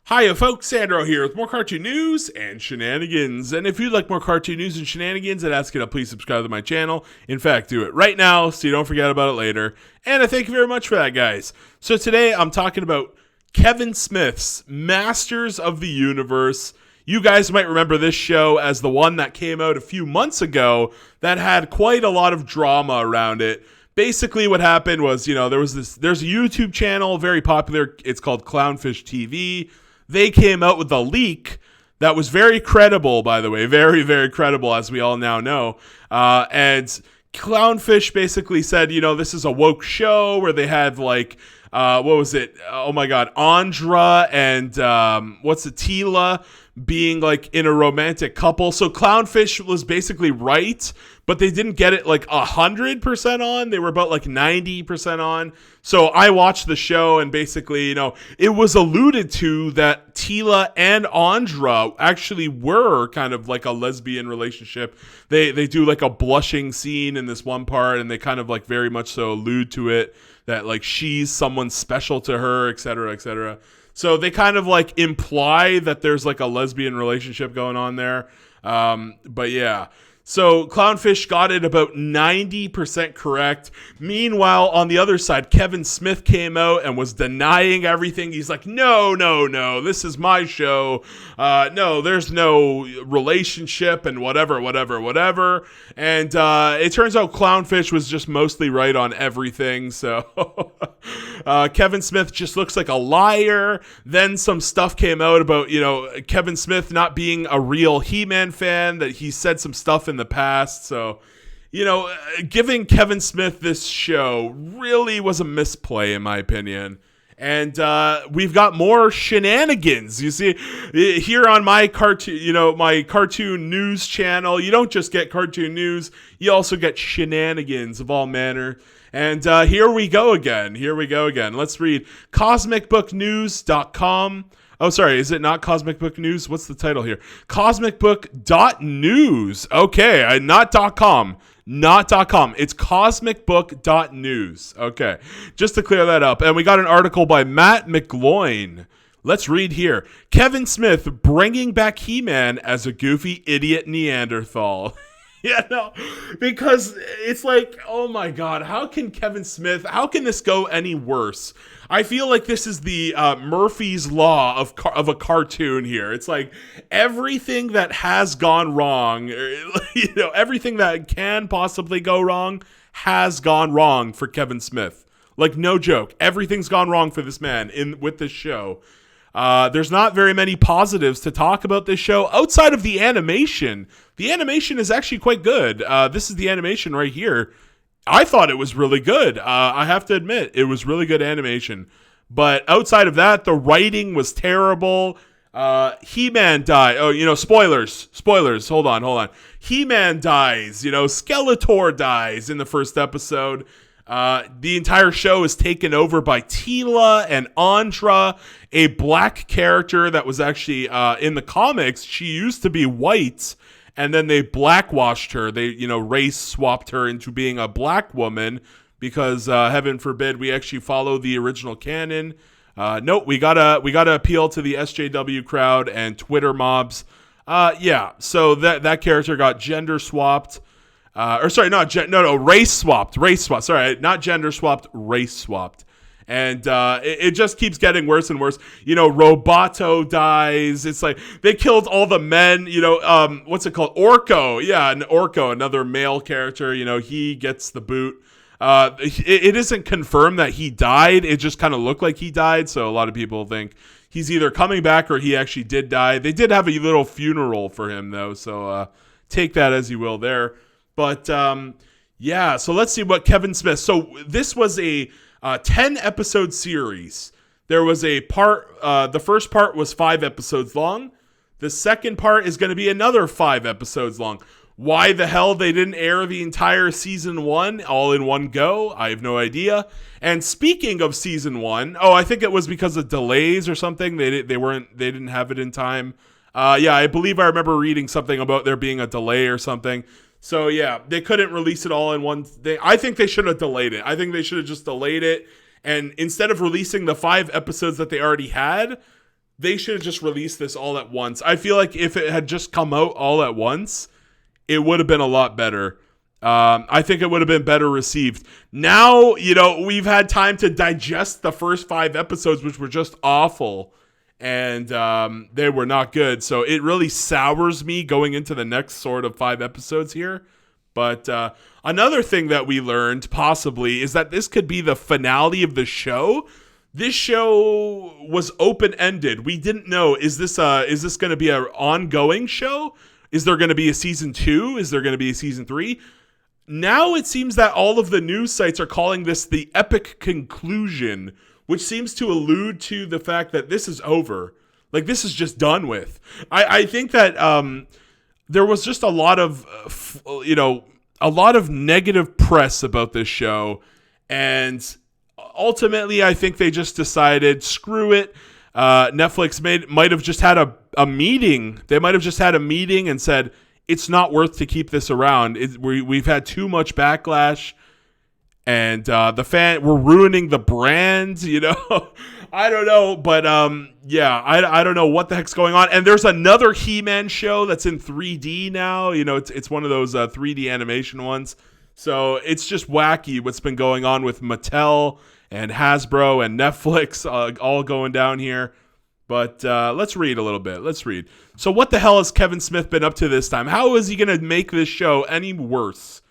Hiya folks, Sandro here with more cartoon news and shenanigans. And if you'd like more cartoon news and shenanigans, I'd ask you to please subscribe to my channel. In fact, do it right now so you don't forget about it later. And I thank you very much for that, guys. So today I'm talking about Kevin Smith's Masters of the Universe. You guys might remember this show as the one that came out a few months ago that had quite a lot of drama around it. Basically what happened was, there's a YouTube channel, very popular. It's called Clownfish TV. They came out with a leak that was very credible, by the way, very, very credible, as we all now know. And Clownfish basically said, this is a woke show where they had what was it? Oh my God, Andra and Tila being in a romantic couple. So Clownfish was basically right, but they didn't get it 100% on. They were about 90% on. So I watched the show and basically, it was alluded to that Tila and Andra actually were kind of like a lesbian relationship. They do a blushing scene in this one part, and they kind of very much so allude to it that she's someone special to her, et cetera, et cetera. So they kind of imply that there's a lesbian relationship going on there. But yeah. So Clownfish got it about 90% correct. Meanwhile, on the other side, Kevin Smith came out and was denying everything. He's like, no, this is my show. No, there's no relationship and whatever. And it turns out Clownfish was just mostly right on everything. So Kevin Smith just looks like a liar. Then some stuff came out about, Kevin Smith not being a real He-Man fan, that he said some stuff in the past. So, giving Kevin Smith this show really was a misplay, in my opinion. And we've got more shenanigans. You see, here on my cartoon, my cartoon news channel, you don't just get cartoon news, you also get shenanigans of all manner. And here we go again. Let's read cosmicbooknews.com. Oh, sorry. Is it not Cosmic Book News? What's the title here? Cosmicbook.news. Okay. Not .com. It's cosmicbook.news. Okay. Just to clear that up. And we got an article by Matt McGloin. Let's read here. Kevin Smith bringing back He-Man as a goofy idiot Neanderthal. Yeah, no, because it's oh my God, how can this go any worse? I feel like this is the Murphy's Law of a cartoon here. It's everything that has gone wrong, everything that can possibly go wrong has gone wrong for Kevin Smith. No joke. Everything's gone wrong for this man with this show. There's not very many positives to talk about this show outside of the animation. The animation is actually quite good. This is the animation right here. I thought it was really good. I have to admit, it was really good animation. But outside of that, the writing was terrible. He-Man died. Oh, spoilers. Hold on. He-Man dies. Skeletor dies in the first episode. The entire show is taken over by Tila and Andra, a black character that was actually in the comics. She used to be white, and then they blackwashed her. They, race swapped her into being a black woman because, heaven forbid, we actually follow the original canon. No, we gotta appeal to the SJW crowd and Twitter mobs. So that character got gender swapped. Race swapped. Sorry, not gender swapped, race swapped. And it just keeps getting worse and worse. Roboto dies. It's they killed all the men. What's it called? Orko. Yeah, Orko, another male character. He gets the boot. It isn't confirmed that he died. It just kind of looked like he died. So a lot of people think he's either coming back or he actually did die. They did have a little funeral for him, though. So take that as you will there. But, so let's see what Kevin Smith. So this was a 10-episode series. There was a part, the first part was 5 episodes long. The second part is going to be another 5 episodes long. Why the hell they didn't air the entire season 1 all in one go, I have no idea. And speaking of season 1, I think it was because of delays or something. They didn't have it in time. I believe I remember reading something about there being a delay or something. So, yeah, they couldn't release it all in one day. I think they should have delayed it. I think they should have just delayed it. And instead of releasing the 5 episodes that they already had, they should have just released this all at once. I feel like if it had just come out all at once, it would have been a lot better. I think it would have been better received. Now, we've had time to digest the first 5 episodes, which were just awful, and they were not good. So it really sours me going into the next sort of 5 episodes here. But another thing that we learned, possibly, is that this could be the finale of the show. This show was open-ended. We didn't know, is this going to be an ongoing show? Is there going to be a season 2? Is there going to be a season 3? Now it seems that all of the news sites are calling this the epic conclusion, which seems to allude to the fact that this is over. Like, this is just done with. I think that there was just a lot of negative press about this show, and ultimately I think they just decided, screw it. Netflix might have just had a meeting. They might have just had a meeting and said, it's not worth to keep this around. We've had too much backlash, and we're ruining the brand. I don't know, but I don't know what the heck's going on. And there's another He-Man show that's in 3D now. It's one of those 3D animation ones. So it's just wacky what's been going on with Mattel and Hasbro and Netflix all going down here. But let's read a little bit. Let's read. So what the hell has Kevin Smith been up to this time? How is he going to make this show any worse?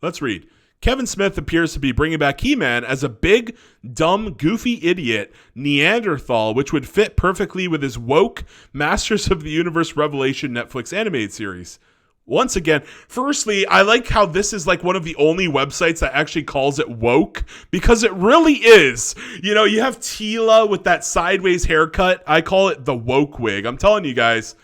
Let's read. Kevin Smith appears to be bringing back He-Man as a big, dumb, goofy idiot Neanderthal, which would fit perfectly with his woke Masters of the Universe Revelation Netflix animated series. Once again, firstly, I like how this is like one of the only websites that actually calls it woke, because it really is. You have Tila with that sideways haircut. I call it the woke wig. I'm telling you guys.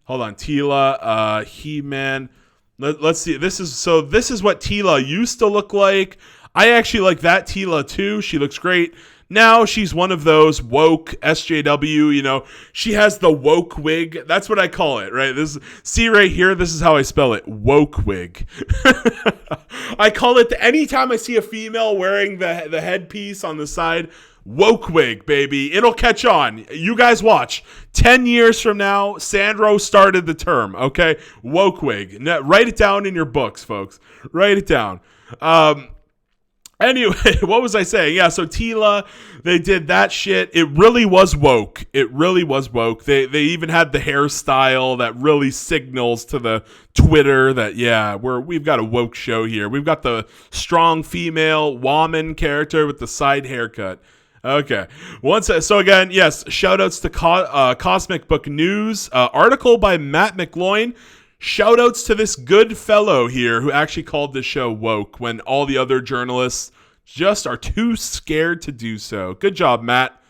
Hold on, Tila, He-Man. Let's see. This is what Tila used to look like. I actually like that Tila too. She looks great. Now she's one of those woke SJW, she has the woke wig. That's what I call it, right? See right here, this is how I spell it, woke wig. I call it, anytime I see a female wearing the headpiece on the side, woke wig, baby. It'll catch on. You guys watch. 10 years from now, Sandro started the term, okay? Woke wig. Write it down in your books, folks. Write it down. Anyway, what was I saying? Yeah, so Tila, they did that shit. It really was woke. It really was woke. They even had the hairstyle that really signals to the Twitter that, yeah, we've got a woke show here. We've got the strong female woman character with the side haircut. Okay. So again, yes, shout outs to Cosmic Book News, article by Matt McGloin. Shoutouts to this good fellow here who actually called this show woke when all the other journalists just are too scared to do so. Good job, Matt.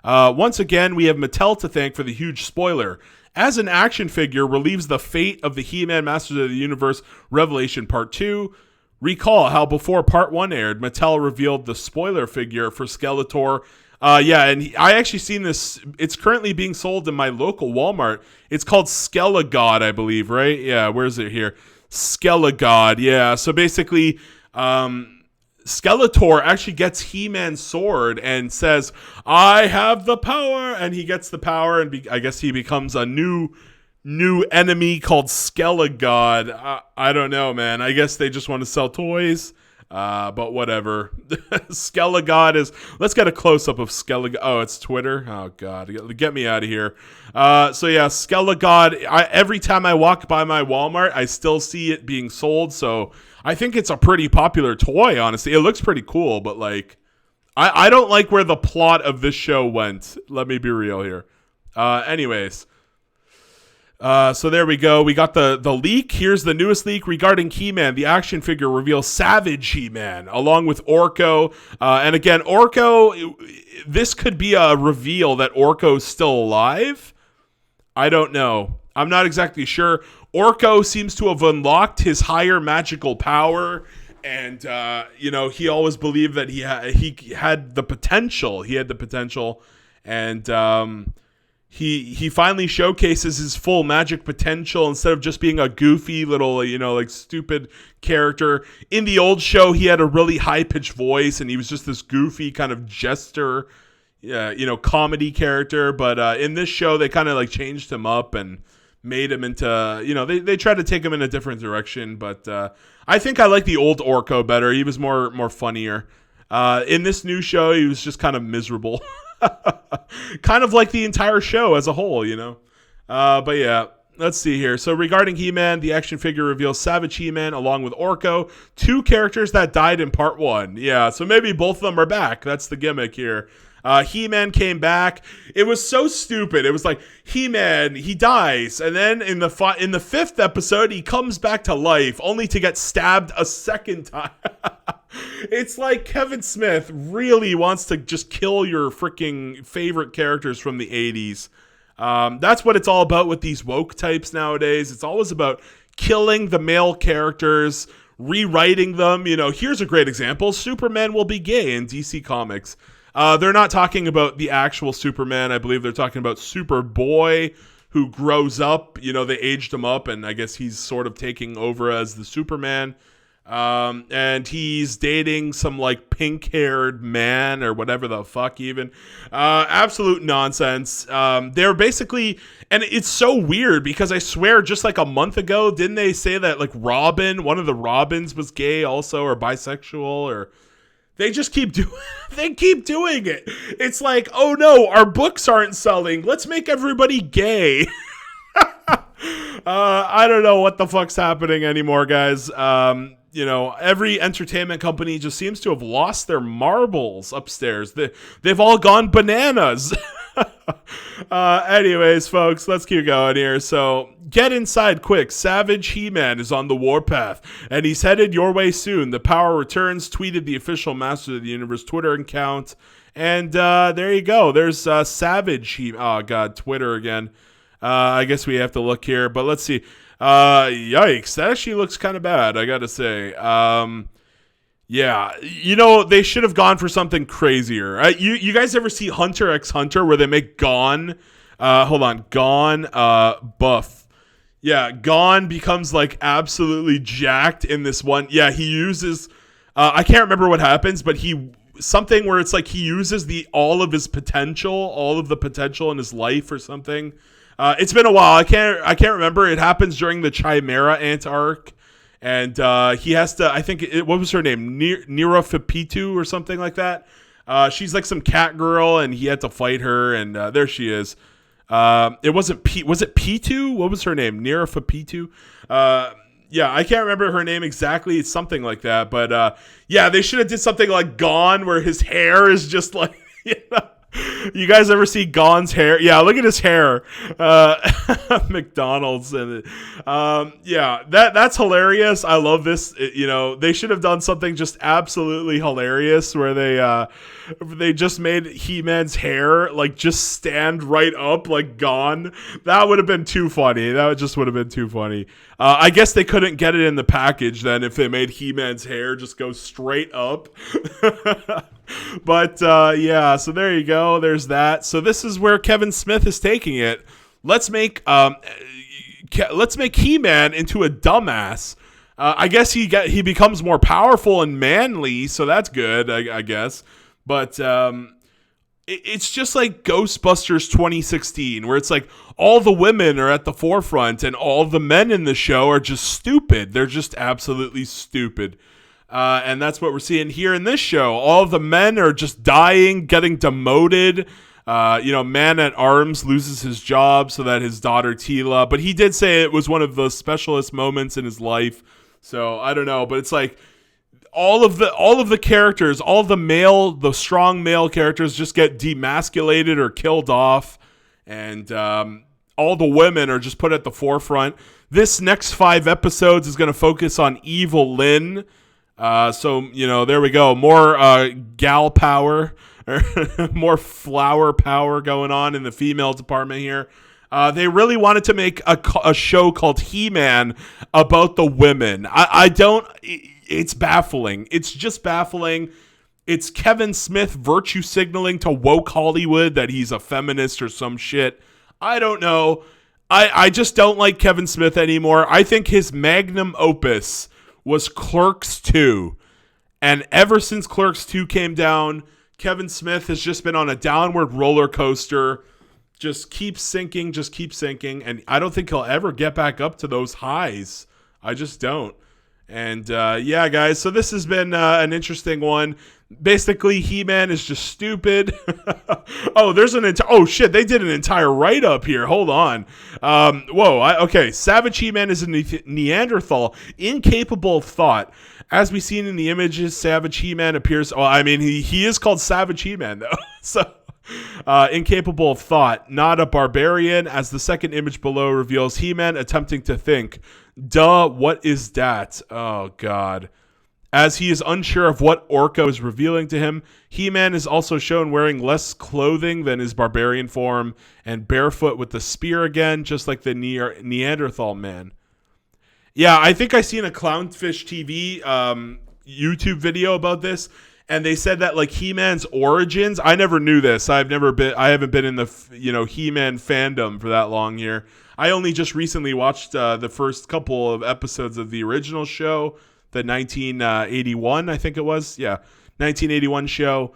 Once again, we have Mattel to thank for the huge spoiler. As an action figure relieves the fate of the He-Man Masters of the Universe Revelation Part 2, recall how before Part 1 aired, Mattel revealed the spoiler figure for Skeletor. And I actually seen this. It's currently being sold in my local Walmart. It's called Skelegod, I believe, right? Yeah, where is it here? Skelegod, yeah. So basically, Skeletor actually gets He-Man's sword and says, I have the power. And he gets the power, and I guess he becomes a new enemy called Skelegod. I don't know, man. I guess they just want to sell toys. But whatever. Skelegod is. Let's get a close up of Skelegod. Oh, it's Twitter. Oh God, get me out of here. So yeah, Skelegod. Every time I walk by my Walmart, I still see it being sold. So I think it's a pretty popular toy. Honestly, it looks pretty cool. But like, I don't like where the plot of this show went. Let me be real here. Anyways. So there we go. We got the leak. Here's the newest leak regarding He-Man. The action figure reveals Savage He-Man along with Orko. And again, Orko, this could be a reveal that Orko's still alive. I don't know. I'm not exactly sure. Orko seems to have unlocked his higher magical power. And, he always believed that he had the potential. He had the potential. And, He finally showcases his full magic potential instead of just being a goofy little, stupid character. In the old show, he had a really high-pitched voice, and he was just this goofy kind of jester. comedy character. But in this show, they kind of like changed him up and made him into, they tried to take him in a different direction. But I think I like the old Orko better. He was more funnier. In this new show, he was just kind of miserable. Kind of like the entire show as a whole, But yeah, let's see here. So regarding He-Man, the action figure reveals Savage He-Man along with Orko, two characters that died in part 1. Yeah, so maybe both of them are back. That's the gimmick here. He-Man came back. It was so stupid. It was like, He-Man, he dies, and then in the 5th episode, he comes back to life, only to get stabbed a second time. It's like Kevin Smith really wants to just kill your freaking favorite characters from the 80s. That's what it's all about with these woke types nowadays. It's always about killing the male characters, rewriting them. Here's a great example. Superman will be gay in DC Comics. They're not talking about the actual Superman. I believe they're talking about Superboy, who grows up. They aged him up, and I guess he's sort of taking over as the Superman. And he's dating some like pink-haired man or whatever the fuck even. Absolute nonsense. They're basically, and it's so weird because I swear just like a month ago, didn't they say that like Robin, one of the Robins was gay also, or bisexual, or... They just keep doing it. It's like, oh no, our books aren't selling. Let's make everybody gay. I don't know what the fuck's happening anymore, guys. Every entertainment company just seems to have lost their marbles upstairs. They've all gone bananas. Anyways, folks, let's keep going here. So, get inside quick. Savage He-Man is on the warpath, and he's headed your way soon. The power returns, tweeted the official Master of the Universe Twitter account. And there you go. There's Savage Oh, God, Twitter again. I guess we have to look here, but let's see. Yikes. That actually looks kind of bad, I gotta say. Yeah, they should have gone for something crazier. You guys ever see Hunter x Hunter where they make Gon? Gon buff. Yeah, Gon becomes like absolutely jacked in this one. Yeah, he uses, I can't remember what happens, but something where it's like he uses all of the potential in his life or something. It's been a while. I can't remember. It happens during the Chimera Ant arc. And he has to, I think, what was her name? Nira Fapitu or something like that. She's like some cat girl, and he had to fight her, and there she is. It wasn't was it Pitu? What was her name? Nira Fapitu? Yeah, I can't remember her name exactly. It's something like that. But yeah, they should have did something like Gon, where his hair is just like, You guys ever see Gon's hair? Yeah, look at his hair. McDonald's and yeah, that's hilarious. I love this. They should have done something just absolutely hilarious where they just made He-Man's hair like just stand right up like Gon. That would have been too funny. That just would have been too funny. I guess they couldn't get it in the package then if they made He-Man's hair just go straight up. But yeah, so there you go. There's that. So this is where Kevin Smith is taking it. Let's make He-Man into a dumbass. I guess he becomes more powerful and manly, so that's good, I guess. But it's just like Ghostbusters 2016, where it's like all the women are at the forefront and all the men in the show are just stupid. They're just absolutely stupid. And that's what we're seeing here in this show. All of the men are just dying, getting demoted. Man at Arms loses his job so that his daughter Tila. But he did say it was one of the specialist moments in his life. So I don't know, but it's like all of the characters, all of the strong male characters just get demasculated or killed off, and all the women are just put at the forefront. This next 5 episodes is going to focus on Evil Lyn. So, there we go. More gal power, more flower power going on in the female department here. They really wanted to make a show called He-Man about the women. It's baffling. It's just baffling. It's Kevin Smith virtue signaling to woke Hollywood that he's a feminist or some shit. I don't know. I just don't like Kevin Smith anymore. I think his magnum opus was Clerks 2. And ever since Clerks 2 came down, Kevin Smith has just been on a downward roller coaster. Just keeps sinking. And I don't think he'll ever get back up to those highs. I just don't. And yeah, guys, so this has been an interesting one. Basically, He-Man is just stupid. Oh, there's oh shit, they did an entire write-up here. Hold on. Okay. Savage He-Man is a Neanderthal, incapable of thought. As we've seen in the images, Savage He-Man appears... Well, I mean, he is called Savage He-Man, though. So... incapable of thought, not a barbarian, as the second image below reveals He-Man attempting to think. Duh, what is that? Oh, God. As he is unsure of what Orko is revealing to him, He-Man is also shown wearing less clothing than his barbarian form and barefoot with the spear again, just like the Neanderthal man. Yeah, I think I seen a Clownfish TV YouTube video about this. And they said that like He-Man's origins, I never knew this. I haven't been in the He-Man fandom for that long here. I only just recently watched the first couple of episodes of the original show, the 1981, I think it was. Yeah, 1981 show.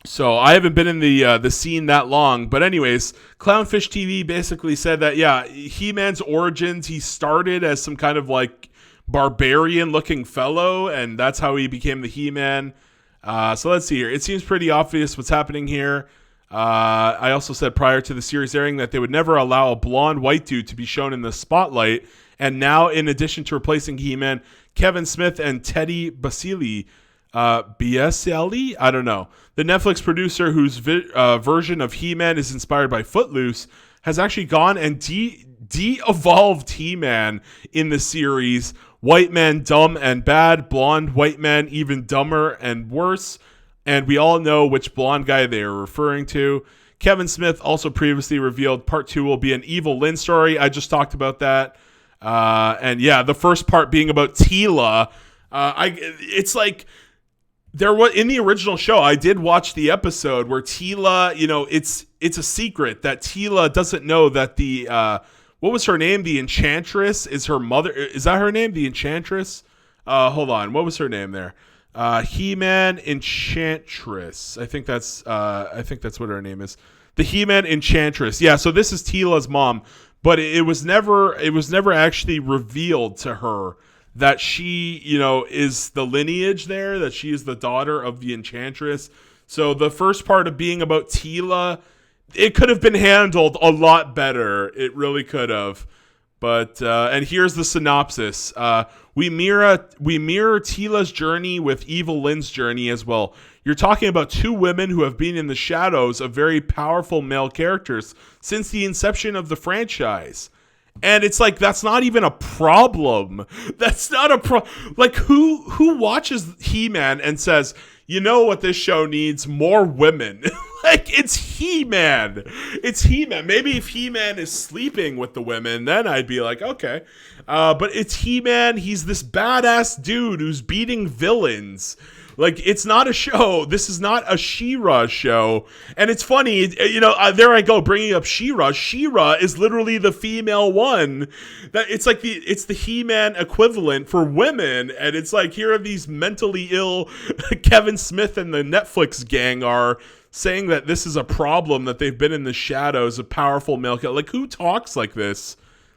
So I haven't been in the scene that long. But anyways, Clownfish TV basically said that, yeah, He-Man's origins, he started as some kind of like barbarian looking fellow, and that's how he became the He-Man. So let's see here. It seems pretty obvious what's happening here. I also said prior to the series airing that they would never allow a blonde white dude to be shown in the spotlight. And now, in addition to replacing He-Man, Kevin Smith and Teddy Basili, Biaselli? I don't know. The Netflix producer whose version of He-Man is inspired by Footloose has actually gone and de-evolved He-Man in the series. White man, dumb and bad. Blonde white man, even dumber and worse. And we all know which blonde guy they are referring to. Kevin Smith also previously revealed part 2 will be an Evil Lyn story. I just talked about that. And yeah, the first part being about Teela. It's like there was in the original show. I did watch the episode where Teela, it's a secret that Teela doesn't know that the what was her name? The Enchantress is her mother. Is that her name? The Enchantress? Hold on. What was her name there? He-Man Enchantress. I think that's what her name is. The He-Man Enchantress. Yeah, so this is Teela's mom, but it was never actually revealed to her that she, is the lineage there, that she is the daughter of the Enchantress. So the first part of being about Teela, it could have been handled a lot better. It really could have. But and here's the synopsis. We mirror Teela's journey with Evil Lyn's journey as well. You're talking about two women who have been in the shadows of very powerful male characters since the inception of the franchise. And it's like, that's not even a problem. That's not a problem. Like, who watches He-Man and says, you know what this show needs? More women. Like, it's He-Man. It's He-Man. Maybe if He-Man is sleeping with the women, then I'd be like, okay. But it's He-Man. He's this badass dude who's beating villains. Like, it's not a show. This is not a She-Ra show. And it's funny, there I go, bringing up She-Ra. She-Ra is literally the female one. That it's like it's the He-Man equivalent for women. And it's like, here are these mentally ill Kevin Smith and the Netflix gang are saying that this is a problem, that they've been in the shadows of powerful male. Like, who talks like this?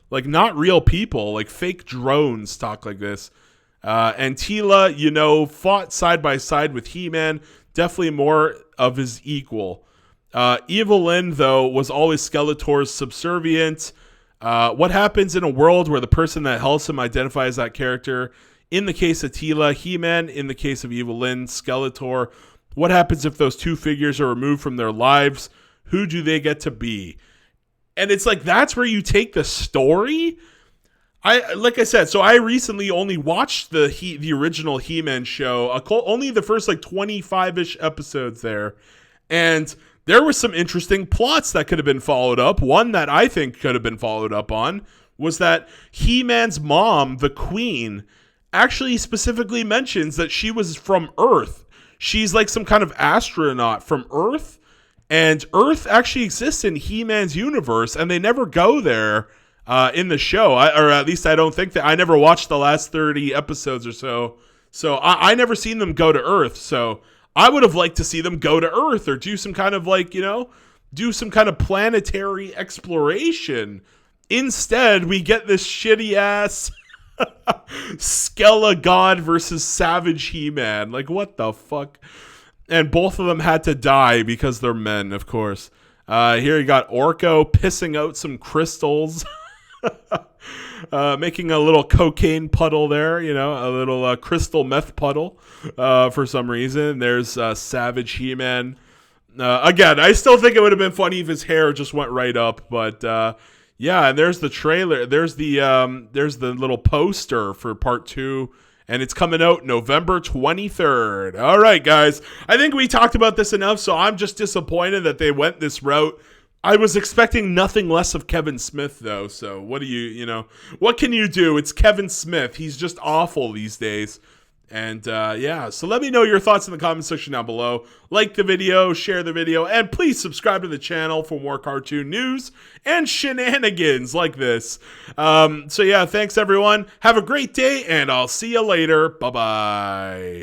Like, not real people. Like, fake drones talk like this. And Teela, fought side by side with He-Man, definitely more of his equal. Evil Lyn, though, was always Skeletor's subservient. What happens in a world where the person that helps him identifies that character? In the case of Teela, He-Man. In the case of Evil Lyn, Skeletor. What happens if those two figures are removed from their lives? Who do they get to be? And it's like, that's where you take the story. Like I said, so I recently only watched the original He-Man show, only the first 25-ish episodes there, and there were some interesting plots that could have been followed up. One that I think could have been followed up on was that He-Man's mom, the Queen, actually specifically mentions that she was from Earth. She's like some kind of astronaut from Earth, and Earth actually exists in He-Man's universe, and they never go there. In the show, or at least I don't think that. I never watched the last 30 episodes or so. So I never seen them go to Earth. So I would have liked to see them go to Earth or do some kind of like, do some kind of planetary exploration. Instead, we get this shitty ass Skella God versus Savage He-Man. Like, what the fuck? And both of them had to die because they're men, of course. Here you got Orko pissing out some crystals. Making a little cocaine puddle there, a little crystal meth puddle for some reason. There's Savage He-Man. Again, I still think it would have been funny if his hair just went right up, but yeah, and there's the trailer. There's the little poster for part 2, and it's coming out November 23rd. All right, guys. I think we talked about this enough, so I'm just disappointed that they went this route. I was expecting nothing less of Kevin Smith, though, so what what can you do? It's Kevin Smith. He's just awful these days. And yeah, so let me know your thoughts in the comment section down below. Like the video, share the video, and please subscribe to the channel for more cartoon news and shenanigans like this. So yeah, thanks everyone. Have a great day, and I'll see you later. Bye-bye.